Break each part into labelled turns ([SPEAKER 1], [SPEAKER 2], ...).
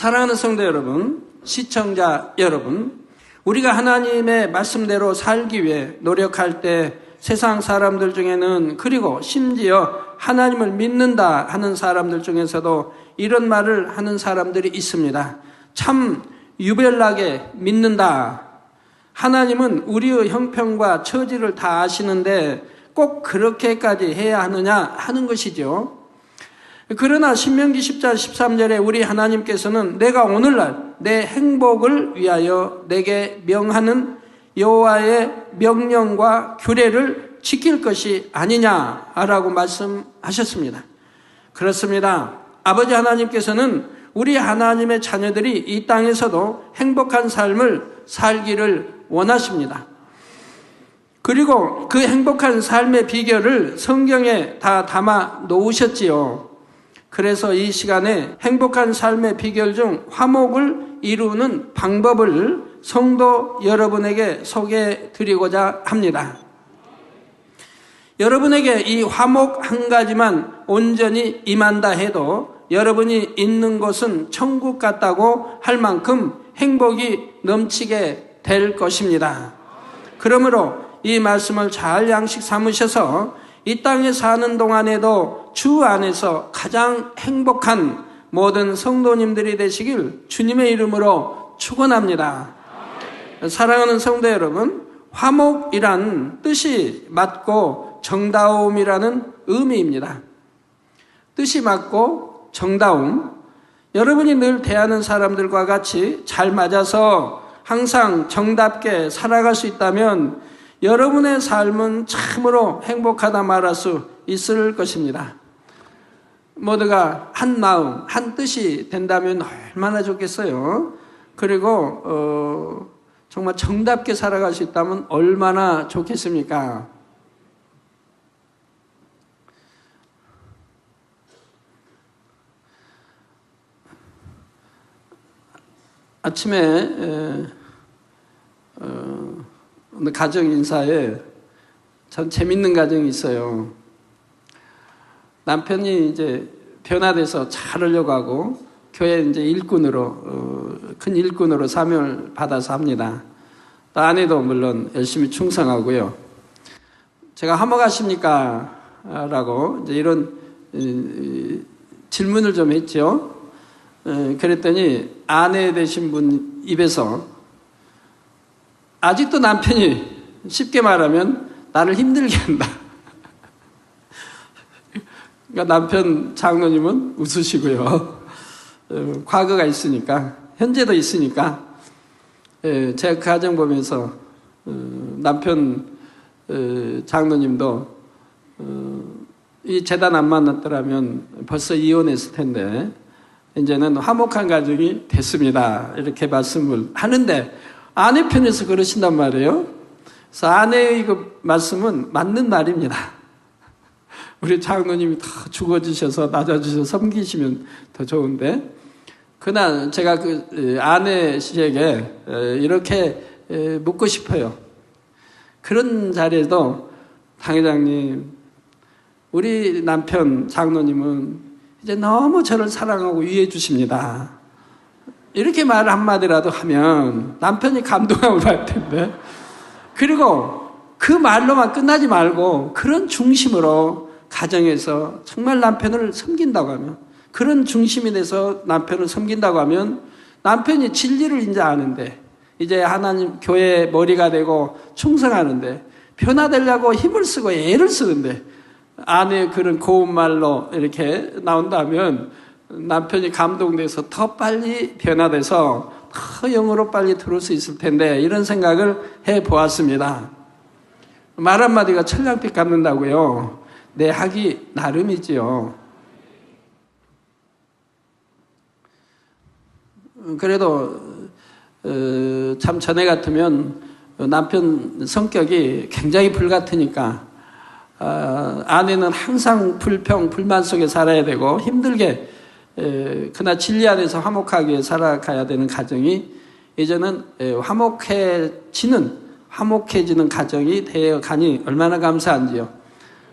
[SPEAKER 1] 사랑하는 성도 여러분, 시청자 여러분, 우리가 하나님의 말씀대로 살기 위해 노력할 때 세상 사람들 중에는, 그리고 심지어 하나님을 믿는다 하는 사람들 중에서도 이런 말을 하는 사람들이 있습니다. 참 유별나게 믿는다. 하나님은 우리의 형편과 처지를 다 아시는데 꼭 그렇게까지 해야 하느냐 하는 것이죠. 그러나 신명기 10장 13절에 우리 하나님께서는 내가 오늘날 내 행복을 위하여 내게 명하는 여호와의 명령과 규례를 지킬 것이 아니냐라고 말씀하셨습니다. 그렇습니다. 아버지 하나님께서는 우리 하나님의 자녀들이 이 땅에서도 행복한 삶을 살기를 원하십니다. 그리고 그 행복한 삶의 비결을 성경에 다 담아 놓으셨지요. 그래서 이 시간에 행복한 삶의 비결 중 화목을 이루는 방법을 성도 여러분에게 소개해 드리고자 합니다. 여러분에게 이 화목 한 가지만 온전히 임한다 해도 여러분이 있는 곳은 천국 같다고 할 만큼 행복이 넘치게 될 것입니다. 그러므로 이 말씀을 잘 양식 삼으셔서 이 땅에 사는 동안에도 주 안에서 가장 행복한 모든 성도님들이 되시길 주님의 이름으로 축원합니다. 사랑하는 성도 여러분, 화목이란 뜻이 맞고 정다움이라는 의미입니다. 뜻이 맞고 정다움, 여러분이 늘 대하는 사람들과 같이 잘 맞아서 항상 정답게 살아갈 수 있다면 여러분의 삶은 참으로 행복하다 말할 수 있을 것입니다. 모두가 한 마음, 한 뜻이 된다면 얼마나 좋겠어요. 그리고 정말 정답게 살아갈 수 있다면 얼마나 좋겠습니까? 아침에 가정 인사에 참 재밌는 가정이 있어요. 남편이 이제 변화돼서 잘하려고 하고 교회 이제 일꾼으로 큰 일꾼으로 사명을 받아서 합니다. 또 아내도 물론 열심히 충성하고요. 제가 화목하십니까? 라고 이제 이런 질문을 좀 했죠. 그랬더니 아내 되신 분 입에서 아직도 남편이 쉽게 말하면 나를 힘들게 한다. 그러니까 남편 장로님은 웃으시고요. 과거가 있으니까, 현재도 있으니까, 제가 그 가정 보면서 남편 장로님도 이 재단 안 만났더라면 벌써 이혼했을 텐데 이제는 화목한 가정이 됐습니다. 이렇게 말씀을 하는데 아내 편에서 그러신단 말이에요. 그래서 아내의 그 말씀은 맞는 말입니다. 우리 장로님이 다 죽어주셔서 낮아주셔서 섬기시면 더 좋은데, 그날 제가 그 아내 씨에게 이렇게 묻고 싶어요. 그런 자리에도 당회장님, 우리 남편 장로님은 이제 너무 저를 사랑하고 위해 주십니다. 이렇게 말 한마디라도 하면 남편이 감동함을 받을 텐데, 그리고 그 말로만 끝나지 말고 그런 중심으로 가정에서 정말 남편을 섬긴다고 하면, 그런 중심이 돼서 남편을 섬긴다고 하면 남편이 진리를 이제 아는데, 이제 하나님 교회의 머리가 되고 충성하는데 변화되려고 힘을 쓰고 애를 쓰는데 아내의 그런 고운 말로 이렇게 나온다면 남편이 감동돼서 더 빨리 변화돼서 더 영으로 빨리 들어올 수 있을 텐데, 이런 생각을 해보았습니다. 말 한마디가 천냥빛 갚는다고요? 네, 하기 나름이지요. 그래도 참 전에 같으면 남편 성격이 굉장히 불같으니까 아내는 항상 불평, 불만 속에 살아야 되고 힘들게 그러나 진리 안에서 화목하게 살아가야 되는 가정이 이제는 화목해지는 가정이 되어 가니 얼마나 감사한지요.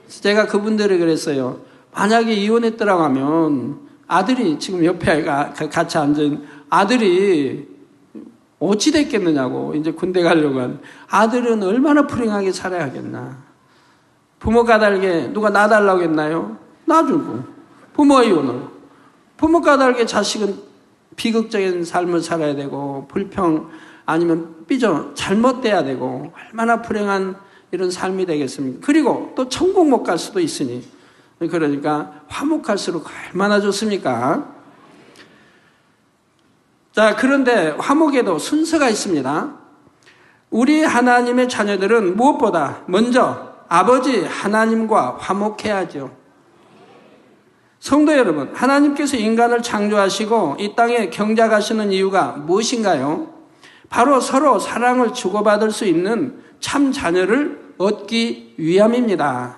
[SPEAKER 1] 제가 그분들에게 그랬어요. 만약에 이혼했더라고 하면 아들이 지금 옆에 같이 앉은 아들이 어찌 됐겠느냐고, 이제 군대 가려고 한 아들은 얼마나 불행하게 살아야 하겠나. 부모 까닭에 누가 놔달라고 했나요? 놔주고. 부모 이혼을. 부모 까닭에 자식은 비극적인 삶을 살아야 되고, 불평 아니면 잘못돼야 되고, 얼마나 불행한 이런 삶이 되겠습니까? 그리고 또 천국 못 갈 수도 있으니, 그러니까 화목할수록 얼마나 좋습니까? 자, 그런데 화목에도 순서가 있습니다. 우리 하나님의 자녀들은 무엇보다 먼저 아버지 하나님과 화목해야죠. 성도 여러분, 하나님께서 인간을 창조하시고 이 땅에 경작하시는 이유가 무엇인가요? 바로 서로 사랑을 주고받을 수 있는 참 자녀를 얻기 위함입니다.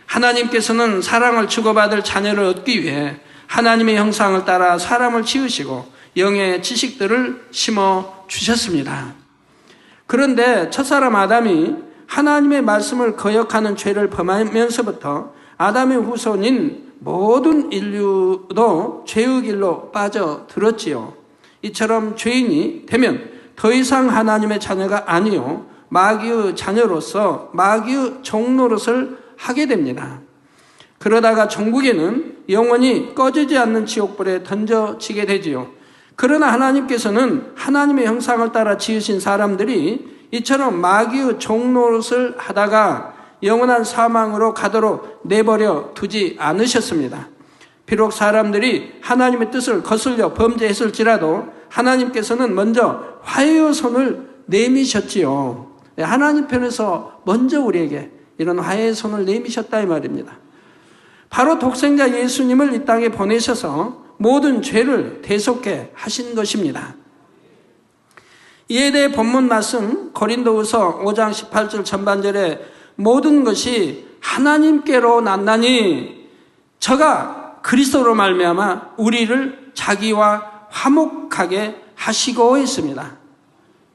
[SPEAKER 1] 하나님께서는 사랑을 주고받을 자녀를 얻기 위해 하나님의 형상을 따라 사람을 지으시고 영의 지식들을 심어 주셨습니다. 그런데 첫사람 아담이 하나님의 말씀을 거역하는 죄를 범하면서부터 아담의 후손인 모든 인류도 죄의 길로 빠져들었지요. 이처럼 죄인이 되면 더 이상 하나님의 자녀가 아니요 마귀의 자녀로서 마귀의 종노릇을 하게 됩니다. 그러다가 종국에는 영원히 꺼지지 않는 지옥불에 던져지게 되지요. 그러나 하나님께서는 하나님의 형상을 따라 지으신 사람들이 이처럼 마귀의 종노릇을 하다가 영원한 사망으로 가도록 내버려 두지 않으셨습니다. 비록 사람들이 하나님의 뜻을 거슬려 범죄했을지라도 하나님께서는 먼저 화해의 손을 내미셨지요. 하나님 편에서 먼저 우리에게 이런 화해의 손을 내미셨다 이 말입니다. 바로 독생자 예수님을 이 땅에 보내셔서 모든 죄를 대속해 하신 것입니다. 이에 대해 본문 말씀 고린도후서 5장 18절 전반절에 모든 것이 하나님께로 났나니 저가 그리스도로 말미암아 우리를 자기와 화목하게 하시고 있습니다.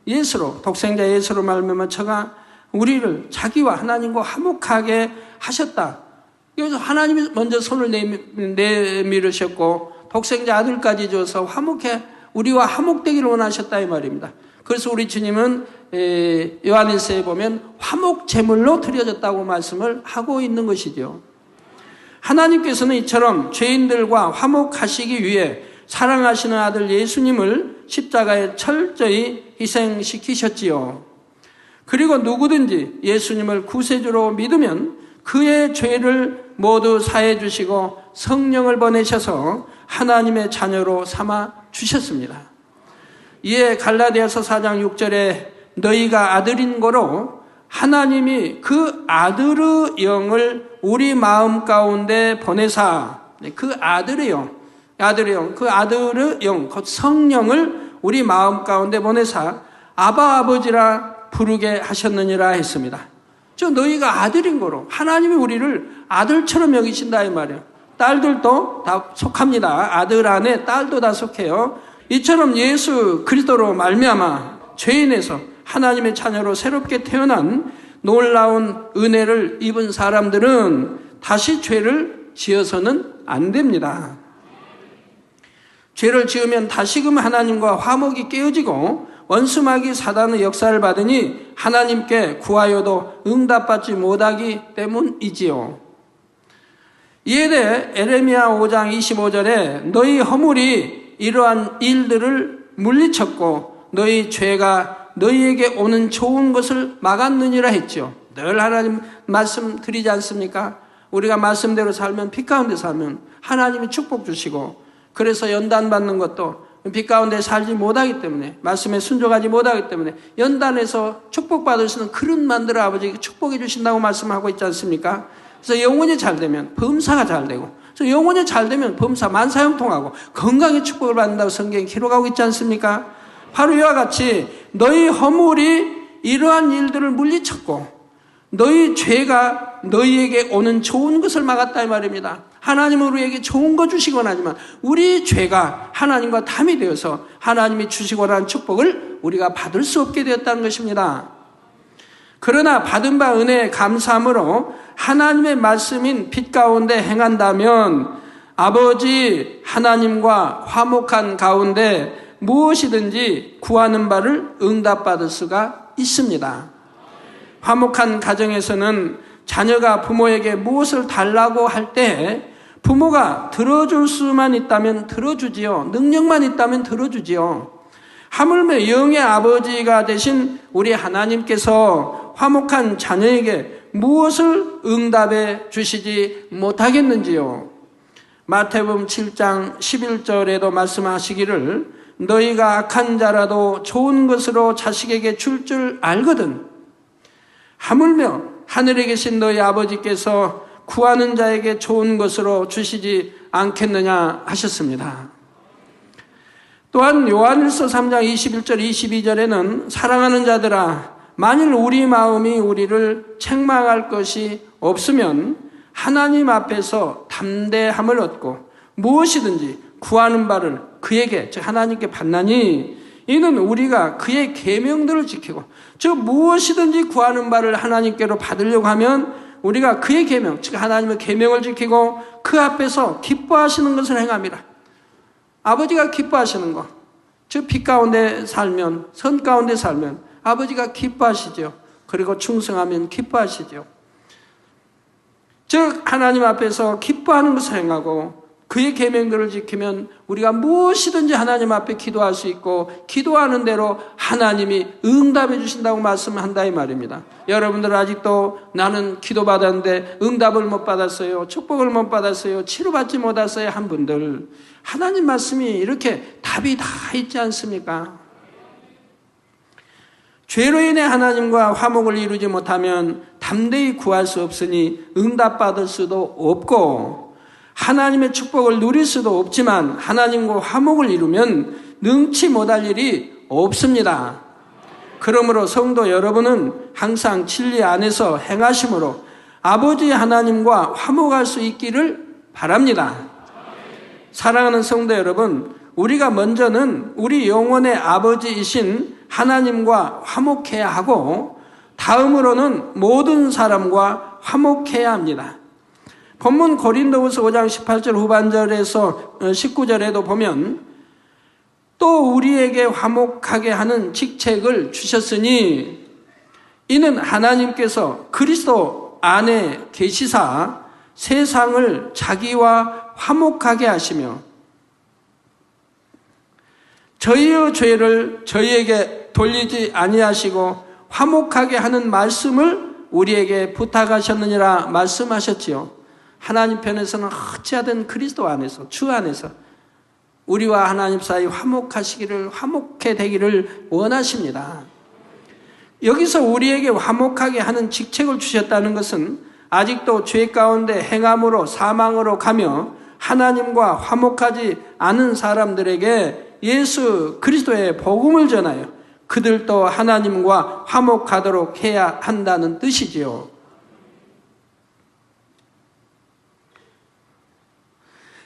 [SPEAKER 1] 예수로, 독생자 예수로 말미암아 저가 우리를 자기와 하나님과 화목하게 하셨다. 그래서 하나님이 먼저 손을 내밀으셨고 독생자 아들까지 줘서 우리와 화목되기를 원하셨다 이 말입니다. 그래서 우리 주님은 요한일서에 보면 화목 제물로 드려졌다고 말씀을 하고 있는 것이죠. 하나님께서는 이처럼 죄인들과 화목하시기 위해 사랑하시는 아들 예수님을 십자가에 철저히 희생시키셨지요. 그리고 누구든지 예수님을 구세주로 믿으면 그의 죄를 모두 사해 주시고 성령을 보내셔서 하나님의 자녀로 삼아 주셨습니다. 이에 갈라디아서 4장 6절에 너희가 아들인 거로 하나님이 그 아들의 영을 우리 마음 가운데 보내사 그 아들의 영, 그 아들의 영, 곧 성령을 우리 마음 가운데 보내사 아바 아버지라 부르게 하셨느니라 했습니다. 저 너희가 아들인 거로 하나님이 우리를 아들처럼 여기신다 이 말이에요. 딸들도 다 속합니다. 아들 안에 딸도 다 속해요. 이처럼 예수 그리스도로 말미암아 죄인에서 하나님의 자녀로 새롭게 태어난 놀라운 은혜를 입은 사람들은 다시 죄를 지어서는 안 됩니다. 죄를 지으면 다시금 하나님과 화목이 깨어지고 원수마귀 사단의 역사를 받으니 하나님께 구하여도 응답받지 못하기 때문이지요. 이에 대해 에레미야 5장 25절에 너희 허물이 이러한 일들을 물리쳤고 너희 죄가 너희에게 오는 좋은 것을 막았느니라 했죠. 늘 하나님 말씀 드리지 않습니까? 우리가 말씀대로 살면 빛 가운데 살면 하나님이 축복 주시고 그래서 연단 받는 것도 빛 가운데 살지 못하기 때문에 말씀에 순종하지 못하기 때문에 연단해서 축복받으시는 그런 만들어 아버지가 축복해 주신다고 말씀하고 있지 않습니까? 그래서 영혼이 잘 되면 범사가 잘 되고 그래서 영혼이 잘 되면 범사 만사형통하고 건강의 축복을 받는다고 성경에 기록하고 있지 않습니까? 바로 이와 같이 너희 허물이 이러한 일들을 물리쳤고 너희 죄가 너희에게 오는 좋은 것을 막았다 이 말입니다. 하나님은 우리에게 좋은 거 주시곤 하지만 우리 죄가 하나님과 담이 되어서 하나님이 주시곤 한 축복을 우리가 받을 수 없게 되었다는 것입니다. 그러나 받은 바 은혜에 감사함으로 하나님의 말씀인 빛 가운데 행한다면 아버지 하나님과 화목한 가운데 무엇이든지 구하는 바를 응답받을 수가 있습니다. 화목한 가정에서는 자녀가 부모에게 무엇을 달라고 할 때 부모가 들어줄 수만 있다면 들어주지요. 능력만 있다면 들어주지요. 하물며 영의 아버지가 되신 우리 하나님께서 화목한 자녀에게 무엇을 응답해 주시지 못하겠는지요. 마태복음 7장 11절에도 말씀하시기를 너희가 악한 자라도 좋은 것으로 자식에게 줄 줄 알거든. 하물며 하늘에 계신 너희 아버지께서 구하는 자에게 좋은 것으로 주시지 않겠느냐 하셨습니다. 또한 요한일서 3장 21절 22절에는 사랑하는 자들아 만일 우리 마음이 우리를 책망할 것이 없으면 하나님 앞에서 담대함을 얻고 무엇이든지 구하는 바를 그에게 즉 하나님께 받나니 이는 우리가 그의 계명들을 지키고 즉 무엇이든지 구하는 바를 하나님께로 받으려고 하면 우리가 그의 계명 즉 하나님의 계명을 지키고 그 앞에서 기뻐하시는 것을 행함이라. 아버지가 기뻐하시는 것 즉 빛 가운데 살면 선 가운데 살면 아버지가 기뻐하시죠. 그리고 충성하면 기뻐하시죠. 즉 하나님 앞에서 기뻐하는 것을 행하고 그의 계명들을 지키면 우리가 무엇이든지 하나님 앞에 기도할 수 있고 기도하는 대로 하나님이 응답해 주신다고 말씀한다 이 말입니다. 여러분들 아직도 나는 기도받았는데 응답을 못 받았어요. 축복을 못 받았어요. 치료받지 못했어요. 한 분들 하나님 말씀이 이렇게 답이 다 있지 않습니까? 죄로 인해 하나님과 화목을 이루지 못하면 담대히 구할 수 없으니 응답받을 수도 없고 하나님의 축복을 누릴 수도 없지만 하나님과 화목을 이루면 능치 못할 일이 없습니다. 그러므로 성도 여러분은 항상 진리 안에서 행하심으로 아버지 하나님과 화목할 수 있기를 바랍니다. 사랑하는 성도 여러분, 우리가 먼저는 우리 영혼의 아버지이신 하나님과 화목해야 하고 다음으로는 모든 사람과 화목해야 합니다. 본문 고린도후서 5장 18절 후반절에서 19절에도 보면 또 우리에게 화목하게 하는 직책을 주셨으니 이는 하나님께서 그리스도 안에 계시사 세상을 자기와 화목하게 하시며 저희의 죄를 저희에게 돌리지 아니하시고 화목하게 하는 말씀을 우리에게 부탁하셨느니라 말씀하셨지요. 하나님 편에서는 어찌하든 그리스도 안에서 주 안에서 우리와 하나님 사이 화목하시기를 화목해 되기를 원하십니다. 여기서 우리에게 화목하게 하는 직책을 주셨다는 것은 아직도 죄 가운데 행함으로 사망으로 가며 하나님과 화목하지 않은 사람들에게 예수 그리스도의 복음을 전하여 그들도 하나님과 화목하도록 해야 한다는 뜻이지요.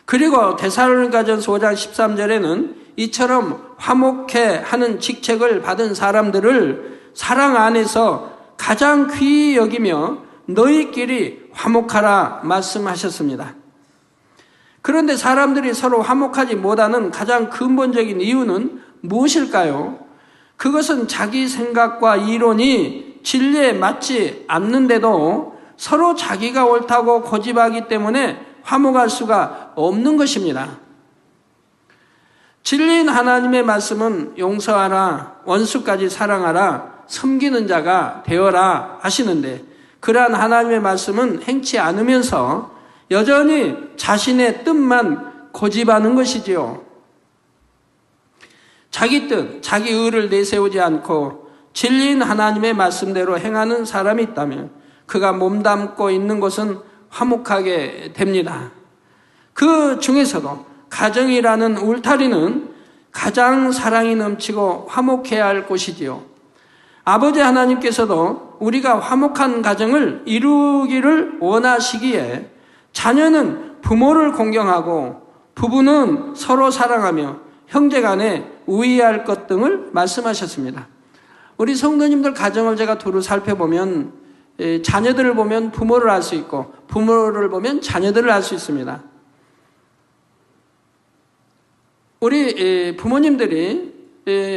[SPEAKER 1] 그리고 데살로니가전서 5장 13절에는 이처럼 화목해 하는 직책을 받은 사람들을 사랑 안에서 가장 귀히 여기며 너희끼리 화목하라 말씀하셨습니다. 그런데 사람들이 서로 화목하지 못하는 가장 근본적인 이유는 무엇일까요? 그것은 자기 생각과 이론이 진리에 맞지 않는데도 서로 자기가 옳다고 고집하기 때문에 화목할 수가 없는 것입니다. 진리인 하나님의 말씀은 용서하라, 원수까지 사랑하라, 섬기는 자가 되어라 하시는데 그러한 하나님의 말씀은 행치 않으면서 여전히 자신의 뜻만 고집하는 것이지요. 자기 뜻, 자기 의를 내세우지 않고 진리인 하나님의 말씀대로 행하는 사람이 있다면 그가 몸담고 있는 것은 화목하게 됩니다. 그 중에서도 가정이라는 울타리는 가장 사랑이 넘치고 화목해야 할 곳이지요. 아버지 하나님께서도 우리가 화목한 가정을 이루기를 원하시기에 자녀는 부모를 공경하고 부부는 서로 사랑하며 형제간에 우애할 것 등을 말씀하셨습니다. 우리 성도님들 가정을 제가 두루 살펴보면 자녀들을 보면 부모를 알 수 있고 부모를 보면 자녀들을 알 수 있습니다. 우리 부모님들이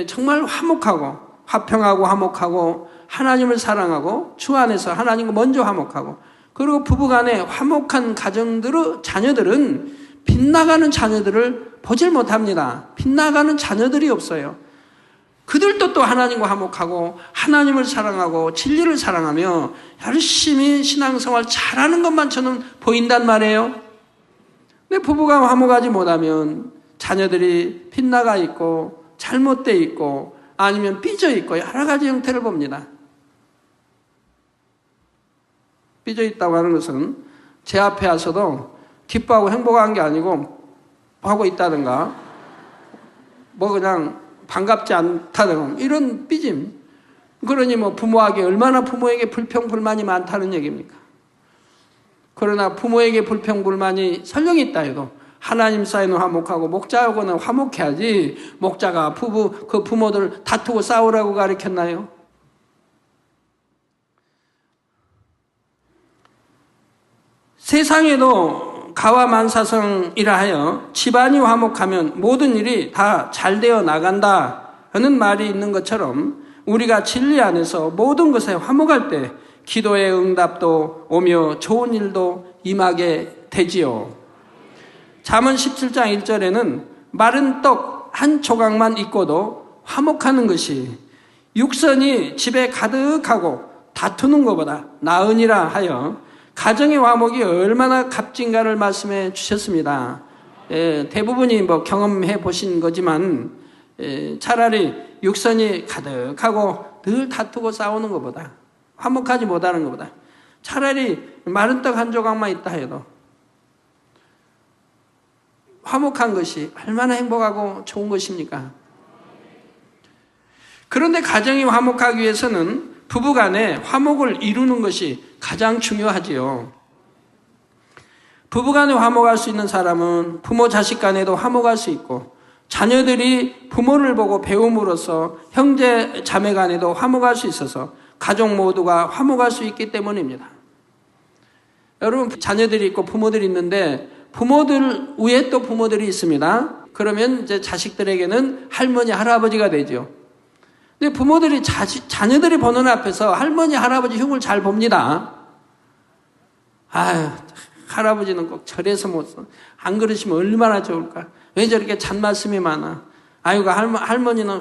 [SPEAKER 1] 정말 화목하고 화평하고 화목하고 하나님을 사랑하고 주 안에서 하나님과 먼저 화목하고, 그리고 부부간에 화목한 가정들의 자녀들은 빗나가는 자녀들을 보질 못합니다. 빗나가는 자녀들이 없어요. 그들도 또 하나님과 화목하고 하나님을 사랑하고 진리를 사랑하며 열심히 신앙생활 잘하는 것만 저는 보인단 말이에요. 근데 부부가 화목하지 못하면 자녀들이 빗나가 있고 잘못되어 있고 아니면 삐져 있고 여러 가지 형태를 봅니다. 삐져 있다고 하는 것은 제 앞에 와서도 기뻐하고 행복한 게 아니고 하고 있다든가 뭐 그냥 반갑지 않다든가 이런 삐짐. 그러니 뭐 부모에게 얼마나 부모에게 불평불만이 많다는 얘기입니까? 그러나 부모에게 불평불만이 설령 있다 해도 하나님 사이는 화목하고 목자하고는 화목해야지, 목자가 그 부모들 다투고 싸우라고 가르쳤나요? 세상에도 가와만사성이라 하여 집안이 화목하면 모든 일이 다 잘 되어 나간다 하는 말이 있는 것처럼 우리가 진리 안에서 모든 것에 화목할 때 기도의 응답도 오며 좋은 일도 임하게 되지요. 잠언 17장 1절에는 마른 떡 한 조각만 있고도 화목하는 것이 육선이 집에 가득하고 다투는 것보다 나으니라 하여 가정의 화목이 얼마나 값진가를 말씀해 주셨습니다. 대부분이 뭐 경험해 보신 거지만 차라리 육선이 가득하고 늘 다투고 싸우는 것보다, 화목하지 못하는 것보다 차라리 마른 떡 한 조각만 있다 해도 화목한 것이 얼마나 행복하고 좋은 것입니까? 그런데 가정이 화목하기 위해서는 부부간에 화목을 이루는 것이 가장 중요하지요. 부부간에 화목할 수 있는 사람은 부모 자식 간에도 화목할 수 있고, 자녀들이 부모를 보고 배움으로써 형제 자매 간에도 화목할 수 있어서 가족 모두가 화목할 수 있기 때문입니다. 여러분, 자녀들이 있고 부모들이 있는데 부모들 위에 또 부모들이 있습니다. 그러면 이제 자식들에게는 할머니, 할아버지가 되죠. 근데 부모들이 자녀들이 보는 앞에서 할머니, 할아버지 흉을 잘 봅니다. 아유, 할아버지는 꼭 절에서 못 써. 안 그러시면 얼마나 좋을까? 왜 저렇게 잔말씀이 많아? 아이고, 할머니는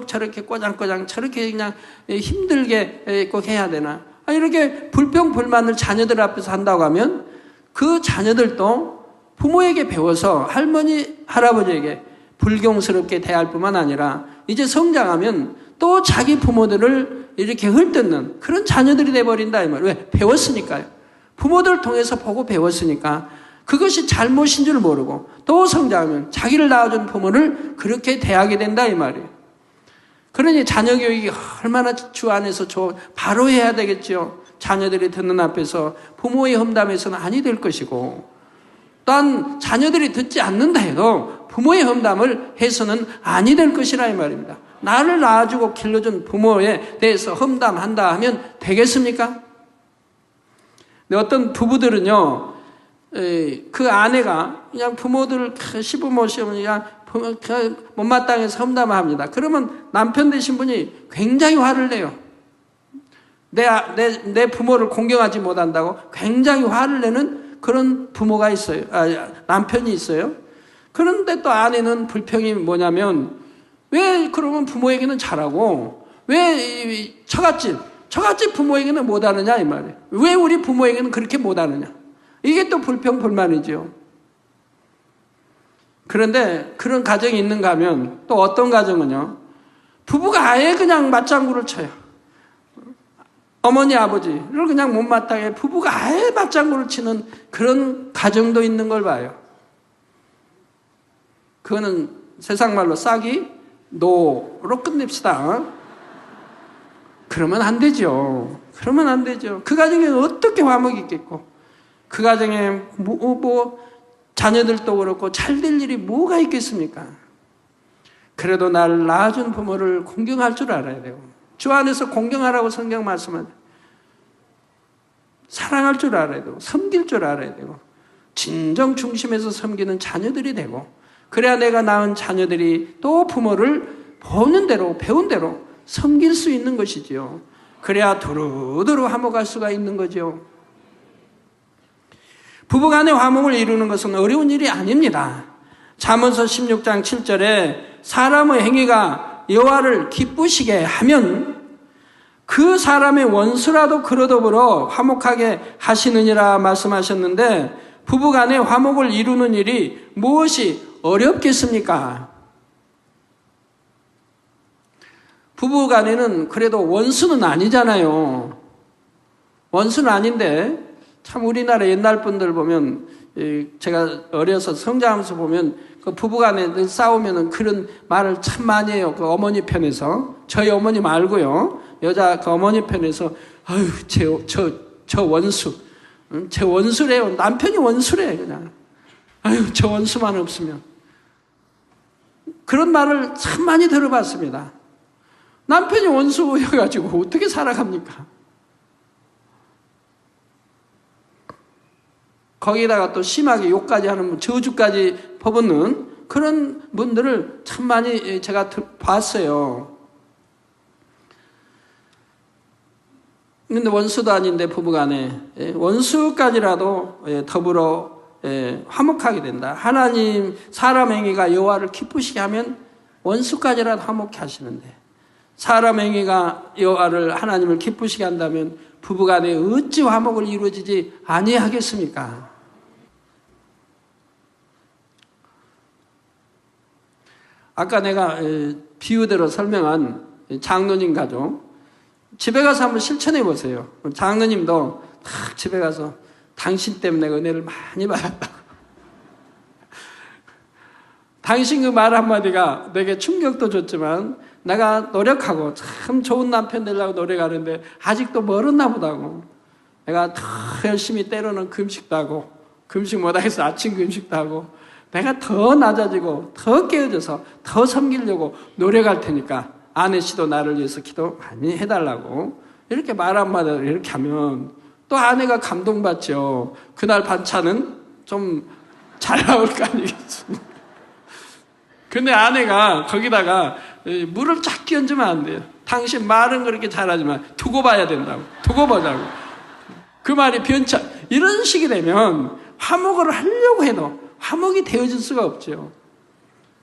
[SPEAKER 1] 저렇게 꼬장꼬장 저렇게 그냥 힘들게 꼭 해야 되나? 이렇게 불평불만을 자녀들 앞에서 한다고 하면 그 자녀들도 부모에게 배워서 할머니, 할아버지에게 불경스럽게 대할 뿐만 아니라 이제 성장하면 또 자기 부모들을 이렇게 헐뜯는 그런 자녀들이 돼버린다 이 말이에요. 왜? 배웠으니까요. 부모들을 통해서 보고 배웠으니까 그것이 잘못인 줄 모르고 또 성장하면 자기를 낳아준 부모를 그렇게 대하게 된다 이 말이에요. 그러니 자녀 교육이 얼마나 주 안에서 바로 해야 되겠죠. 자녀들이 듣는 앞에서 부모의 험담에서는 아니 될 것이고, 또한 자녀들이 듣지 않는다 해도 부모의 험담을 해서는 아니 될 것이라 이 말입니다. 나를 낳아주고 길러준 부모에 대해서 험담한다 하면 되겠습니까? 근데 어떤 부부들은요, 그 아내가 그냥 부모들, 시부모, 시어머니가 못마땅해서 험담을 합니다. 그러면 남편 되신 분이 굉장히 화를 내요. 내 부모를 공경하지 못한다고 굉장히 화를 내는 그런 부모가 있어요. 남편이 있어요. 그런데 또 아내는 불평이 뭐냐면, 왜 그러면 부모에게는 잘하고 왜 저같이 부모에게는 못하느냐 이 말이에요. 왜 우리 부모에게는 그렇게 못하느냐. 이게 또 불평불만이죠. 그런데 그런 가정이 있는가 하면 또 어떤 가정은요, 부부가 아예 그냥 맞장구를 쳐요. 어머니 아버지를 그냥 못마땅해 부부가 아예 맞장구를 치는 그런 가정도 있는 걸 봐요. 그거는 세상 말로 싹이 노로 끝냅시다. 그러면 안 되죠. 그러면 안 되죠. 그 가정에 어떻게 화목이 있겠고, 그 가정에 자녀들도 그렇고 잘 될 일이 뭐가 있겠습니까? 그래도 나를 낳아준 부모를 공경할 줄 알아야 되고, 주 안에서 공경하라고 성경 말씀은 사랑할 줄 알아야 되고, 섬길 줄 알아야 되고, 진정 중심에서 섬기는 자녀들이 되고, 그래야 내가 낳은 자녀들이 또 부모를 보는 대로 배운 대로 섬길 수 있는 것이지요. 그래야 두루두루 화목할 수가 있는 거죠. 부부간의 화목을 이루는 것은 어려운 일이 아닙니다. 잠언서 16장 7절에 사람의 행위가 여호와를 기쁘시게 하면 그 사람의 원수라도 그로 더불어 화목하게 하시느니라 말씀하셨는데, 부부간의 화목을 이루는 일이 무엇이 어렵겠습니까? 부부간에는 그래도 원수는 아니잖아요. 원수는 아닌데 참 우리나라 옛날 분들 보면, 제가 어려서 성장하면서 보면 그 부부간에 싸우면은 그런 말을 참 많이 해요. 그 어머니 편에서, 저희 어머니 말고요, 여자 그 어머니 편에서 아유 저 원수, 제 원수래요. 남편이 원수래. 그냥 아유 저 원수만 없으면. 그런 말을 참 많이 들어봤습니다. 남편이 원수여가지고 어떻게 살아갑니까? 거기다가 또 심하게 욕까지 하는, 저주까지 퍼붓는 그런 분들을 참 많이 제가 봤어요. 근데 원수도 아닌데 부부간에 원수까지라도 더불어 화목하게 된다. 하나님, 사람 행위가 여호와를 기쁘시게 하면 원수까지라도 화목해 하시는데, 사람 행위가 여호와를, 하나님을 기쁘시게 한다면 부부간에 어찌 화목을 이루어지지 아니하겠습니까? 아까 내가 비유대로 설명한 장로님 가족, 집에 가서 한번 실천해 보세요. 장로님도 딱 집에 가서 당신 때문에 내가 은혜를 많이 받았다고. 당신 그 말 한마디가 내게 충격도 줬지만 내가 노력하고 참 좋은 남편 되려고 노력하는데 아직도 멀었나 보다고. 내가 더 열심히 때로는 금식도 하고, 금식 못하겠어 아침 금식도 하고, 내가 더 낮아지고 더 깨어져서 더 섬기려고 노력할 테니까 아내 씨도 나를 위해서 기도 많이 해달라고, 이렇게 말 한마디를 이렇게 하면 또 아내가 감동받죠. 그날 반찬은 좀 잘 나올 거 아니겠습니까? 근데 아내가 거기다가 물을 쫙 끼얹으면 안 돼요. 당신 말은 그렇게 잘하지만 두고 봐야 된다고. 두고 보자고. 그 말이 변치 이런 식이 되면 화목을 하려고 해도 화목이 되어질 수가 없죠.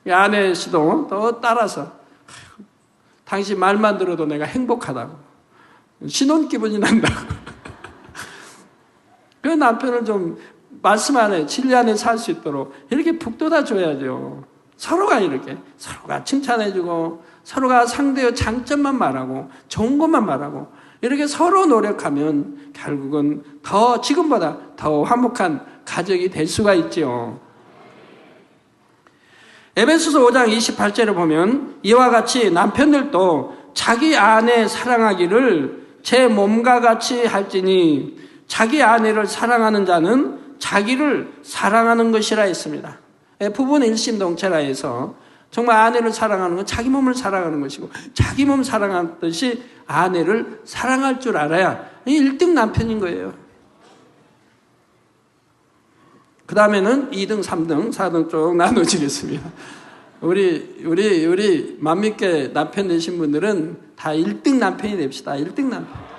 [SPEAKER 1] 아내 씨도 또 따라서 당신 말만 들어도 내가 행복하다고, 신혼 기분이 난다고. 그 남편을 좀 말씀 안에, 진리 안에 살 수 있도록 이렇게 북돋아 줘야죠. 서로가 이렇게 서로가 칭찬해주고, 서로가 상대의 장점만 말하고 좋은 것만 말하고, 이렇게 서로 노력하면 결국은 더, 지금보다 더 화목한 가정이 될 수가 있죠. 에베소서 5장 28절에 보면 이와 같이 남편들도 자기 아내 사랑하기를 제 몸과 같이 할지니 자기 아내를 사랑하는 자는 자기를 사랑하는 것이라 했습니다. 부부는 일심동체라 해서 정말 아내를 사랑하는 건 자기 몸을 사랑하는 것이고, 자기 몸 사랑하듯이 아내를 사랑할 줄 알아야 1등 남편인 거예요. 그 다음에는 2등, 3등, 4등 쭉 나눠지겠습니다. 우리 맘밌게 남편 되신 분들은 다 1등 남편이 됩시다. 1등 남편.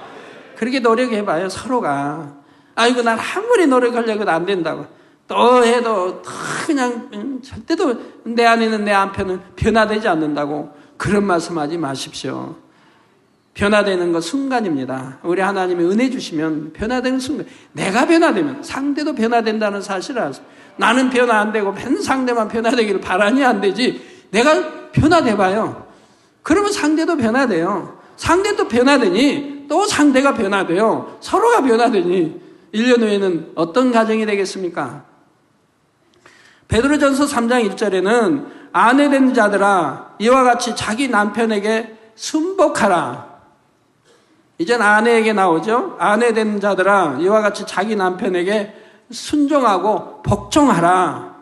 [SPEAKER 1] 그렇게 노력해봐요, 서로가. 아이고, 난 아무리 노력하려고 해도 안 된다고. 또 해도 그냥 절대도 내 아내는, 내 남편은 변화되지 않는다고 그런 말씀하지 마십시오. 변화되는 것 순간입니다. 우리 하나님이 은혜 주시면 변화되는 순간, 내가 변화되면 상대도 변화된다는 사실을 아세요. 나는 변화 안 되고 맨 상대만 변화되기를 바라니 안 되지, 내가 변화돼봐요. 그러면 상대도 변화돼요. 상대도 변화되니 또 상대가 변화돼요. 서로가 변화되니 1년 후에는 어떤 가정이 되겠습니까? 베드로전서 3장 1절에는 아내 된 자들아 이와 같이 자기 남편에게 순복하라. 이젠 아내에게 나오죠. 아내 된 자들아 이와 같이 자기 남편에게 순종하고 복종하라.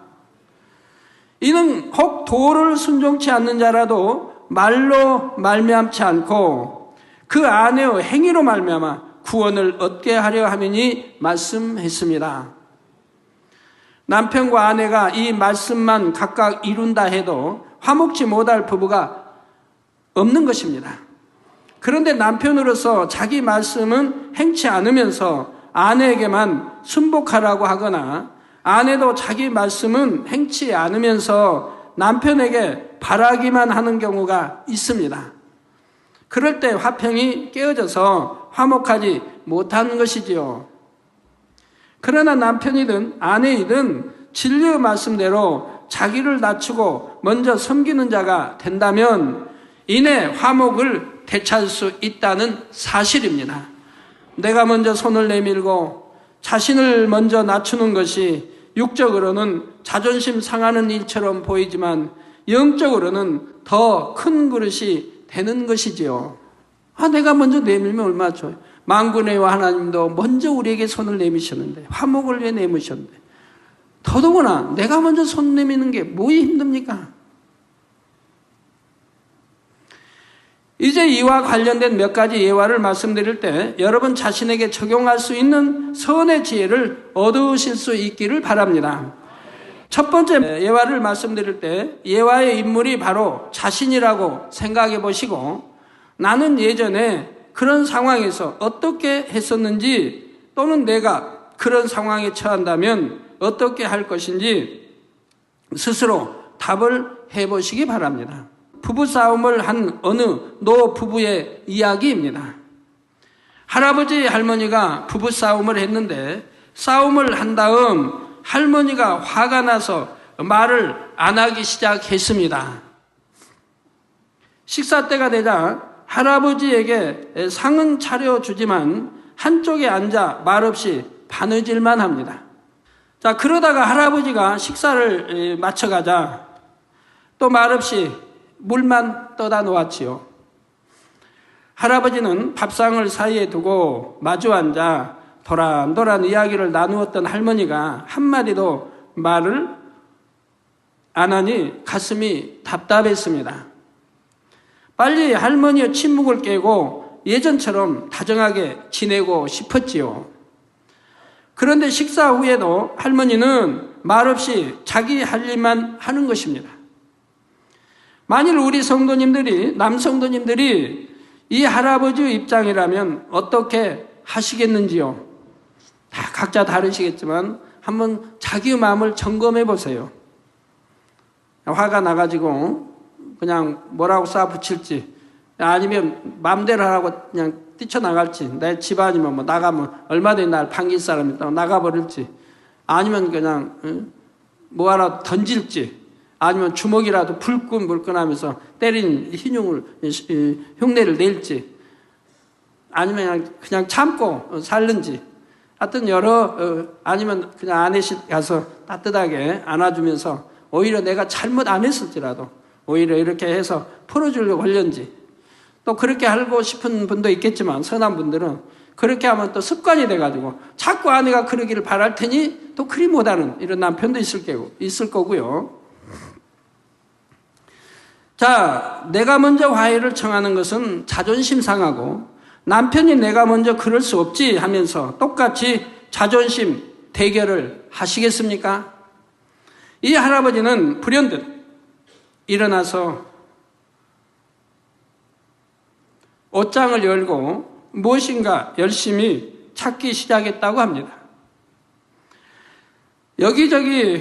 [SPEAKER 1] 이는 혹 도를 순종치 않는 자라도 말로 말미암지 않고 그 아내의 행위로 말미암아 구원을 얻게 하려 함이니 말씀했습니다. 남편과 아내가 이 말씀만 각각 이룬다 해도 화목지 못할 부부가 없는 것입니다. 그런데 남편으로서 자기 말씀은 행치 않으면서 아내에게만 순복하라고 하거나, 아내도 자기 말씀은 행치 않으면서 남편에게 바라기만 하는 경우가 있습니다. 그럴 때 화평이 깨어져서 화목하지 못하는 것이지요. 그러나 남편이든 아내이든 진리의 말씀대로 자기를 낮추고 먼저 섬기는 자가 된다면 이내 화목을 되찾을 수 있다는 사실입니다. 내가 먼저 손을 내밀고 자신을 먼저 낮추는 것이 육적으로는 자존심 상하는 일처럼 보이지만 영적으로는 더 큰 그릇이 되는 것이지요. 내가 먼저 내밀면 얼마나 좋아요. 만군의 여호와 하나님도 먼저 우리에게 손을 내미셨는데, 화목을 위해 내미셨는데, 더더구나 내가 먼저 손 내미는 게 뭐이 힘듭니까? 이제 이와 관련된 몇 가지 예화를 말씀드릴 때 여러분 자신에게 적용할 수 있는 선의 지혜를 얻으실 수 있기를 바랍니다. 첫 번째 예화를 말씀드릴 때 예화의 인물이 바로 자신이라고 생각해 보시고, 나는 예전에 그런 상황에서 어떻게 했었는지, 또는 내가 그런 상황에 처한다면 어떻게 할 것인지 스스로 답을 해보시기 바랍니다. 부부싸움을 한 어느 노 부부의 이야기입니다. 할아버지 할머니가 부부싸움을 했는데, 싸움을 한 다음 할머니가 화가 나서 말을 안 하기 시작했습니다. 식사 때가 되자 할아버지에게 상은 차려주지만 한쪽에 앉아 말없이 바느질만 합니다. 자, 그러다가 할아버지가 식사를 마쳐가자 또 말없이 물만 떠다 놓았지요. 할아버지는 밥상을 사이에 두고 마주 앉아 도란도란 이야기를 나누었던 할머니가 한마디도 말을 안 하니 가슴이 답답했습니다. 빨리 할머니의 침묵을 깨고 예전처럼 다정하게 지내고 싶었지요. 그런데 식사 후에도 할머니는 말없이 자기 할 일만 하는 것입니다. 만일 우리 성도님들이, 남성도님들이 이 할아버지의 입장이라면 어떻게 하시겠는지요? 다 각자 다르시겠지만 한번 자기의 마음을 점검해 보세요. 화가 나가지고 그냥 뭐라고 쏴붙일지, 아니면 마음대로 하라고 그냥 뛰쳐나갈지, 내 집안이면 뭐 나가면 얼마든지 날 반길 사람이 있다고 나가버릴지, 아니면 그냥 뭐하라 던질지, 아니면 주먹이라도 불끈불끈하면서 때리는 흉내를 낼지, 아니면 그냥 참고 살는지, 하여튼 아니면 그냥 아내씩 가서 따뜻하게 안아주면서 오히려 내가 잘못 안 했을지라도 오히려 이렇게 해서 풀어주려고 하려는지, 또 그렇게 하고 싶은 분도 있겠지만 선한 분들은 그렇게 하면 또 습관이 돼가지고 자꾸 아내가 그러기를 바랄 테니 또 그리 못하는 이런 남편도 있을 거고요. 자, 내가 먼저 화해를 청하는 것은 자존심 상하고, 남편이 내가 먼저 그럴 수 없지 하면서 똑같이 자존심 대결을 하시겠습니까? 이 할아버지는 불현듯 일어나서 옷장을 열고 무엇인가 열심히 찾기 시작했다고 합니다. 여기저기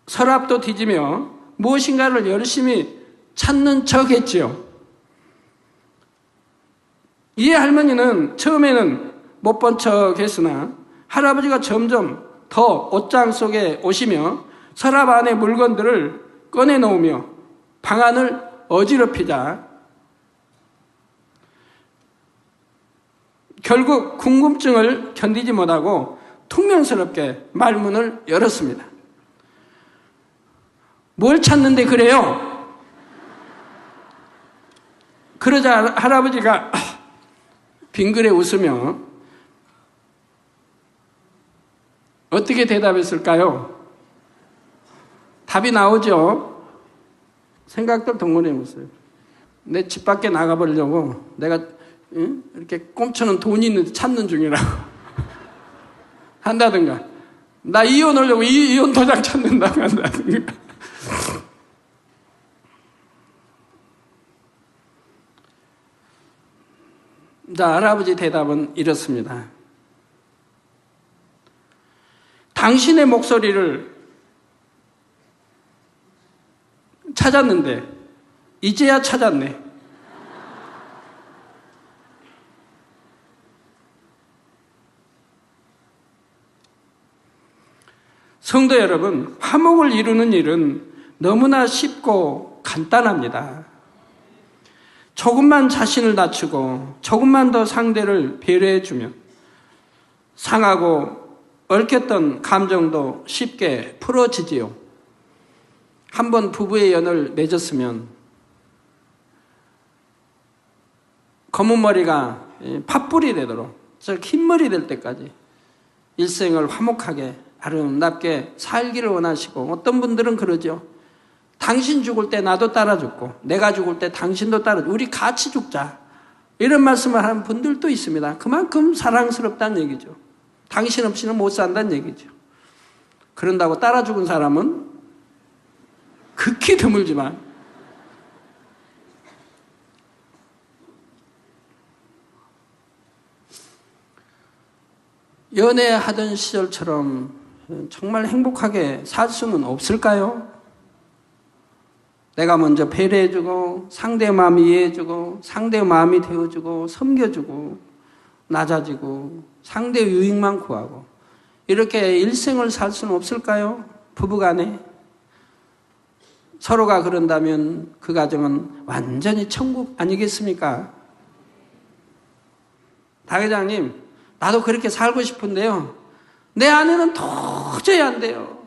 [SPEAKER 1] 서랍도 뒤지며 무엇인가를 열심히 찾는 척 했지요. 이 할머니는 처음에는 못 본 척 했으나 할아버지가 점점 더 옷장 속에 오시며 서랍 안에 물건들을 꺼내놓으며 방안을 어지럽히자 결국 궁금증을 견디지 못하고 퉁명스럽게 말문을 열었습니다. 뭘 찾는데 그래요? 그러자 할아버지가 빙그레 웃으며 어떻게 대답했을까요? 답이 나오죠. 생각들 동원해 보세요. 내 집 밖에 나가버리려고 내가 이렇게 꼼쳐놓은 돈이 있는데 찾는 중이라고 한다든가, 나 이혼하려고 이혼 도장 찾는다고 한다는 거야. 자, 할아버지 대답은 이렇습니다. 당신의 목소리를 찾았는데 이제야 찾았네. 성도 여러분, 화목을 이루는 일은 너무나 쉽고 간단합니다. 조금만 자신을 낮추고 조금만 더 상대를 배려해주면 상하고 얽혔던 감정도 쉽게 풀어지지요. 한번 부부의 연을 맺었으면 검은 머리가 팥불이 되도록 흰머리 될 때까지 일생을 화목하게 아름답게 살기를 원하시고, 어떤 분들은 그러죠. 당신 죽을 때 나도 따라 죽고 내가 죽을 때 당신도 따라 죽고 우리 같이 죽자, 이런 말씀을 하는 분들도 있습니다. 그만큼 사랑스럽다는 얘기죠. 당신 없이는 못 산다는 얘기죠. 그런다고 따라 죽은 사람은 극히 드물지만 연애하던 시절처럼 정말 행복하게 살 수는 없을까요? 내가 먼저 배려해주고 상대의 마음 이해해주고 상대의 마음이 되어주고 섬겨주고 낮아지고 상대의 유익만 구하고 이렇게 일생을 살 수는 없을까요? 부부간에 서로가 그런다면 그 가정은 완전히 천국 아니겠습니까? 박 회장님, 나도 그렇게 살고 싶은데요, 내 아내는 도저히 안 돼요.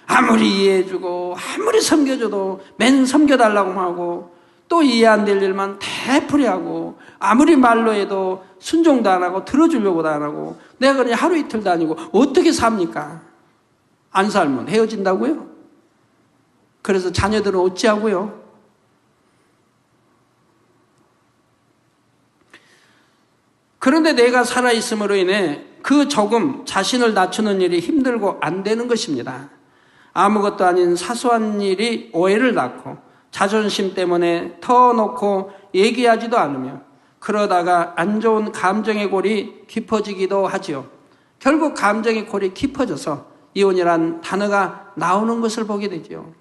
[SPEAKER 1] 아무리 이해해주고 아무리 섬겨줘도 맨 섬겨달라고 하고 또 이해 안 될 일만 되풀이하고 아무리 말로 해도 순종도 안 하고 들어주려고도 안 하고 내가 그냥 하루 이틀 다니고 어떻게 삽니까? 안 살면 헤어진다고요? 그래서 자녀들은 어찌하고요? 그런데 내가 살아있음으로 인해 그 조금 자신을 낮추는 일이 힘들고 안 되는 것입니다. 아무것도 아닌 사소한 일이 오해를 낳고 자존심 때문에 터놓고 얘기하지도 않으며 그러다가 안 좋은 감정의 골이 깊어지기도 하지요. 결국 감정의 골이 깊어져서 이혼이란 단어가 나오는 것을 보게 되죠.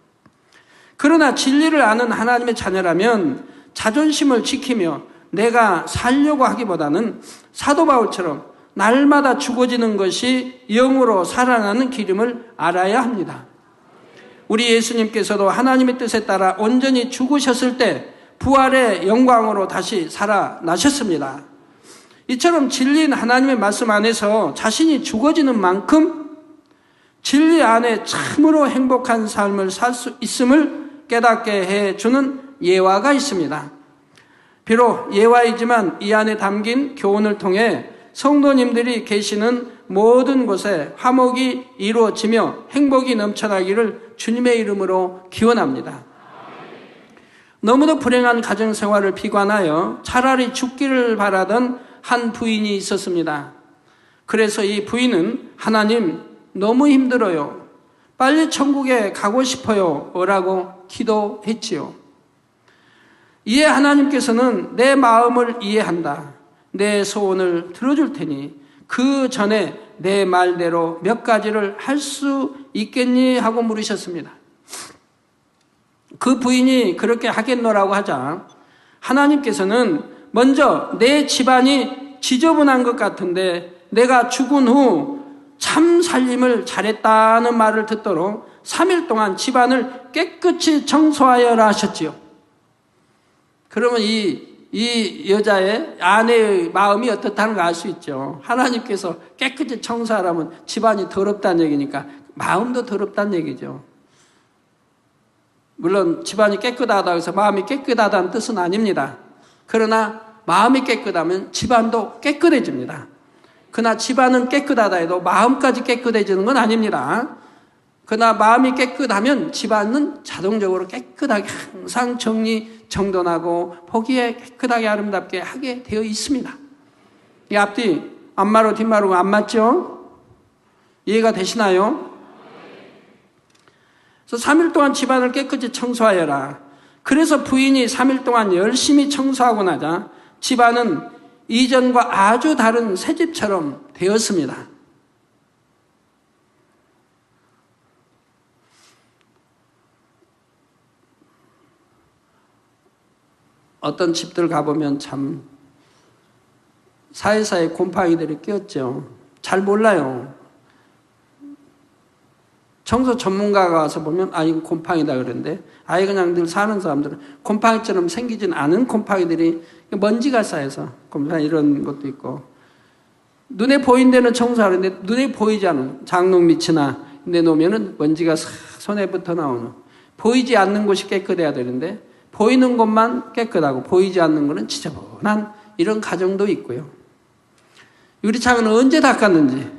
[SPEAKER 1] 그러나 진리를 아는 하나님의 자녀라면 자존심을 지키며 내가 살려고 하기보다는 사도 바울처럼 날마다 죽어지는 것이 영으로 살아나는 기름을 알아야 합니다. 우리 예수님께서도 하나님의 뜻에 따라 온전히 죽으셨을 때 부활의 영광으로 다시 살아나셨습니다. 이처럼 진리인 하나님의 말씀 안에서 자신이 죽어지는 만큼 진리 안에 참으로 행복한 삶을 살 수 있음을 깨닫게 해주는 예화가 있습니다. 비록 예화이지만 이 안에 담긴 교훈을 통해 성도님들이 계시는 모든 곳에 화목이 이루어지며 행복이 넘쳐나기를 주님의 이름으로 기원합니다. 너무도 불행한 가정생활을 비관하여 차라리 죽기를 바라던 한 부인이 있었습니다. 그래서 이 부인은 하나님, 너무 힘들어요. 빨리 천국에 가고 싶어요. 라고 기도했지요. 이에 하나님께서는 내 마음을 이해한다. 내 소원을 들어줄 테니 그 전에 내 말대로 몇 가지를 할 수 있겠니? 하고 물으셨습니다. 그 부인이 그렇게 하겠노라고 하자 하나님께서는 먼저 내 집안이 지저분한 것 같은데 내가 죽은 후 참 살림을 잘했다는 말을 듣도록 3일 동안 집안을 깨끗이 청소하여라 하셨지요. 그러면 이 여자의 아내의 마음이 어떻다는 걸 알 수 있죠. 하나님께서 깨끗이 청소하라면 집안이 더럽다는 얘기니까 마음도 더럽다는 얘기죠. 물론 집안이 깨끗하다고 해서 마음이 깨끗하다는 뜻은 아닙니다. 그러나 마음이 깨끗하면 집안도 깨끗해집니다. 그러나 집안은 깨끗하다 해도 마음까지 깨끗해지는 건 아닙니다. 그러나 마음이 깨끗하면 집안은 자동적으로 깨끗하게 항상 정리정돈하고 보기에 깨끗하게 아름답게 하게 되어 있습니다. 이 앞뒤 앞마루 뒷마루가 안 맞죠? 이해가 되시나요? 그래서 3일 동안 집안을 깨끗이 청소하여라. 그래서 부인이 3일 동안 열심히 청소하고 나자 집안은 이전과 아주 다른 새집처럼 되었습니다. 어떤 집들 가보면 참 사이사이 곰팡이들이 끼었죠. 잘 몰라요. 청소 전문가가 와서 보면 이거 곰팡이다 그러는데 그냥 늘 사는 사람들은 곰팡이처럼 생기진 않은 곰팡이들이 먼지가 쌓여서 곰팡이 이런 것도 있고, 눈에 보이는 데는 청소하는데 눈에 보이지 않은 장롱 밑이나 내놓으면 먼지가 싹 손에 붙어 나오는, 보이지 않는 곳이 깨끗해야 되는데 보이는 곳만 깨끗하고 보이지 않는 것은 지저분한 이런 가정도 있고요. 유리창은 언제 닦았는지,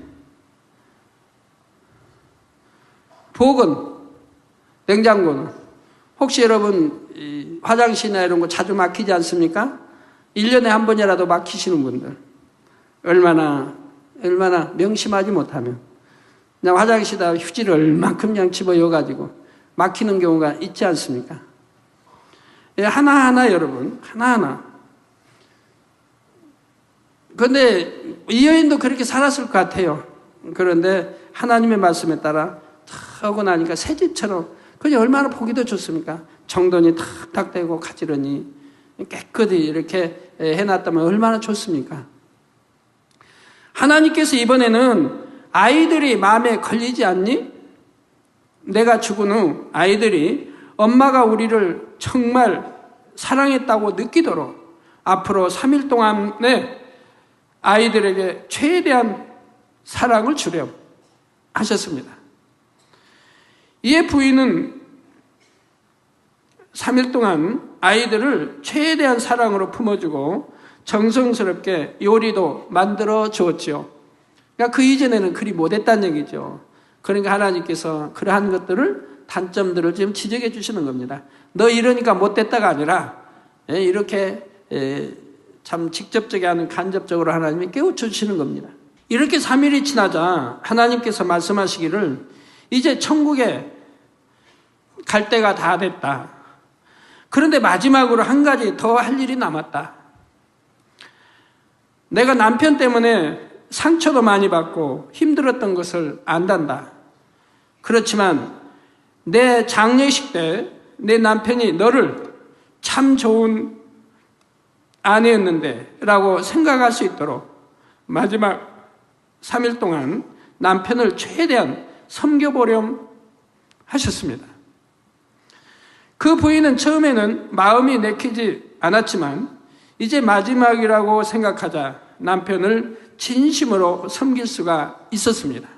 [SPEAKER 1] 부엌은, 냉장고는, 혹시 여러분 화장실이나 이런 거 자주 막히지 않습니까? 1년에 한 번이라도 막히시는 분들, 얼마나 명심하지 못하면 그냥 화장실에다 휴지를 얼만큼 그냥 집어여가지고 막히는 경우가 있지 않습니까? 하나하나 여러분, 하나하나. 그런데 이 여인도 그렇게 살았을 것 같아요. 그런데 하나님의 말씀에 따라 하고 나니까 새집처럼, 그게 얼마나 보기도 좋습니까? 정돈이 탁탁 되고 가지런히 깨끗이 이렇게 해놨다면 얼마나 좋습니까? 하나님께서 이번에는 아이들이 마음에 걸리지 않니? 내가 죽은 후 아이들이 엄마가 우리를 정말 사랑했다고 느끼도록 앞으로 3일 동안에 아이들에게 최대한 사랑을 주려 하셨습니다. 이에 부인은 3일 동안 아이들을 최대한 사랑으로 품어주고 정성스럽게 요리도 만들어 주었지요. 그러니까 그 이전에는 그리 못했다는 얘기죠. 그러니까 하나님께서 그러한 것들을, 단점들을 지금 지적해 주시는 겁니다. 너 이러니까 못됐다가 아니라 이렇게 참 직접적이 아닌 간접적으로 하나님이 깨우쳐 주시는 겁니다. 이렇게 3일이 지나자 하나님께서 말씀하시기를 이제 천국에 갈 때가 다 됐다. 그런데 마지막으로 한 가지 더 할 일이 남았다. 내가 남편 때문에 상처도 많이 받고 힘들었던 것을 안단다. 그렇지만 내 장례식 때 내 남편이 너를 참 좋은 아내였는데 라고 생각할 수 있도록 마지막 3일 동안 남편을 최대한 섬겨보렴 하셨습니다. 그 부인은 처음에는 마음이 내키지 않았지만 이제 마지막이라고 생각하자 남편을 진심으로 섬길 수가 있었습니다.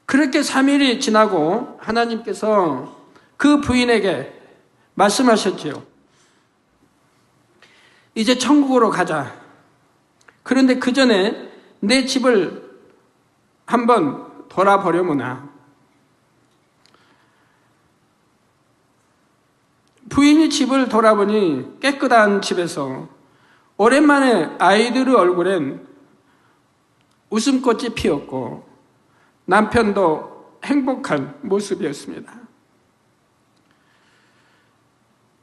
[SPEAKER 1] 그렇게 3일이 지나고 하나님께서 그 부인에게 말씀하셨지요. 이제 천국으로 가자. 그런데 그 전에 내 집을 한번 돌아보려무나. 부인이 집을 돌아보니 깨끗한 집에서 오랜만에 아이들의 얼굴엔 웃음꽃이 피었고 남편도 행복한 모습이었습니다.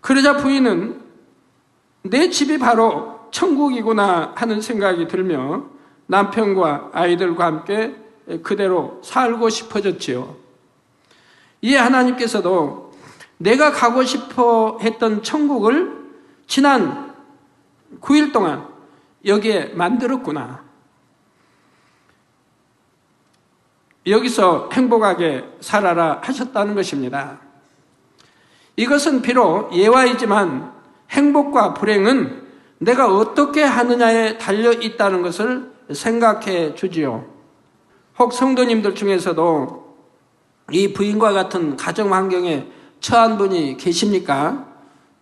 [SPEAKER 1] 그러자 부인은 내 집이 바로 천국이구나 하는 생각이 들며 남편과 아이들과 함께 그대로 살고 싶어졌지요. 이에 하나님께서도 내가 가고 싶어 했던 천국을 지난 9일 동안 여기에 만들었구나. 여기서 행복하게 살아라 하셨다는 것입니다. 이것은 비록 예화이지만 행복과 불행은 내가 어떻게 하느냐에 달려 있다는 것을 생각해 주지요. 혹 성도님들 중에서도 이 부인과 같은 가정 환경에 처한 분이 계십니까?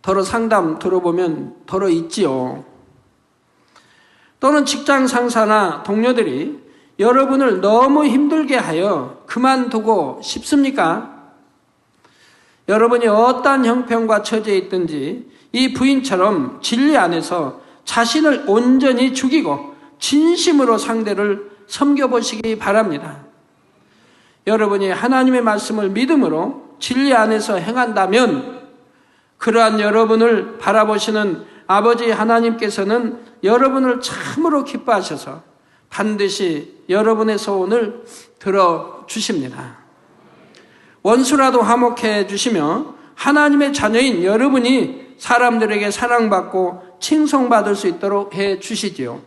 [SPEAKER 1] 더러 상담 들어보면 더러 있지요. 또는 직장 상사나 동료들이 여러분을 너무 힘들게 하여 그만두고 싶습니까? 여러분이 어떠한 형편과 처지에 있든지 이 부인처럼 진리 안에서 자신을 온전히 죽이고 진심으로 상대를 섬겨보시기 바랍니다. 여러분이 하나님의 말씀을 믿음으로 진리 안에서 행한다면 그러한 여러분을 바라보시는 아버지 하나님께서는 여러분을 참으로 기뻐하셔서 반드시 여러분의 소원을 들어주십니다. 원수라도 화목해 주시며 하나님의 자녀인 여러분이 사람들에게 사랑받고 칭송받을 수 있도록 해 주시지요.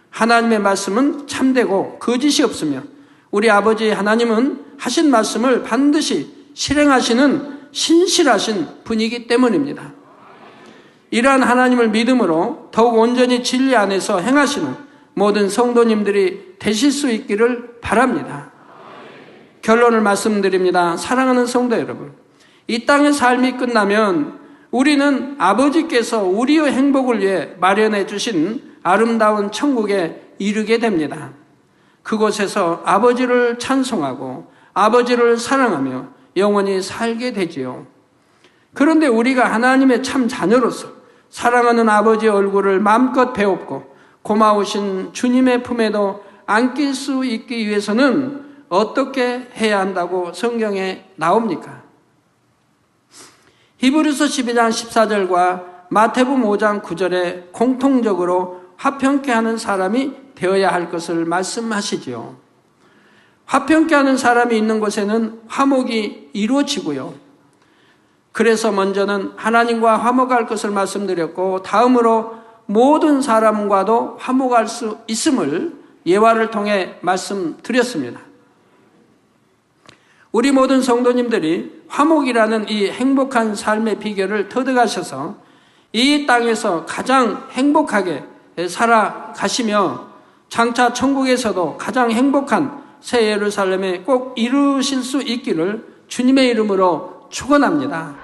[SPEAKER 1] 하나님의 말씀은 참되고 거짓이 없으며 우리 아버지 하나님은 하신 말씀을 반드시 실행하시는 신실하신 분이기 때문입니다. 이러한 하나님을 믿음으로 더욱 온전히 진리 안에서 행하시는 모든 성도님들이 되실 수 있기를 바랍니다. 결론을 말씀드립니다. 사랑하는 성도 여러분, 이 땅의 삶이 끝나면 우리는 아버지께서 우리의 행복을 위해 마련해 주신 아름다운 천국에 이르게 됩니다. 그곳에서 아버지를 찬송하고 아버지를 사랑하며 영원히 살게 되지요. 그런데 우리가 하나님의 참 자녀로서 사랑하는 아버지의 얼굴을 마음껏 배웁고 고마우신 주님의 품에도 안길 수 있기 위해서는 어떻게 해야 한다고 성경에 나옵니까? 히브리서 12장 14절과 마태복음 5장 9절에 공통적으로 화평케 하는 사람이 되어야 할 것을 말씀하시지요. 화평케 하는 사람이 있는 곳에는 화목이 이루어지고요. 그래서 먼저는 하나님과 화목할 것을 말씀드렸고 다음으로 모든 사람과도 화목할 수 있음을 예화를 통해 말씀드렸습니다. 우리 모든 성도님들이 화목이라는 이 행복한 삶의 비결을 터득하셔서 이 땅에서 가장 행복하게 살아가시며 장차 천국에서도 가장 행복한 새 예루살렘에 꼭 이루실 수 있기를 주님의 이름으로 축원합니다.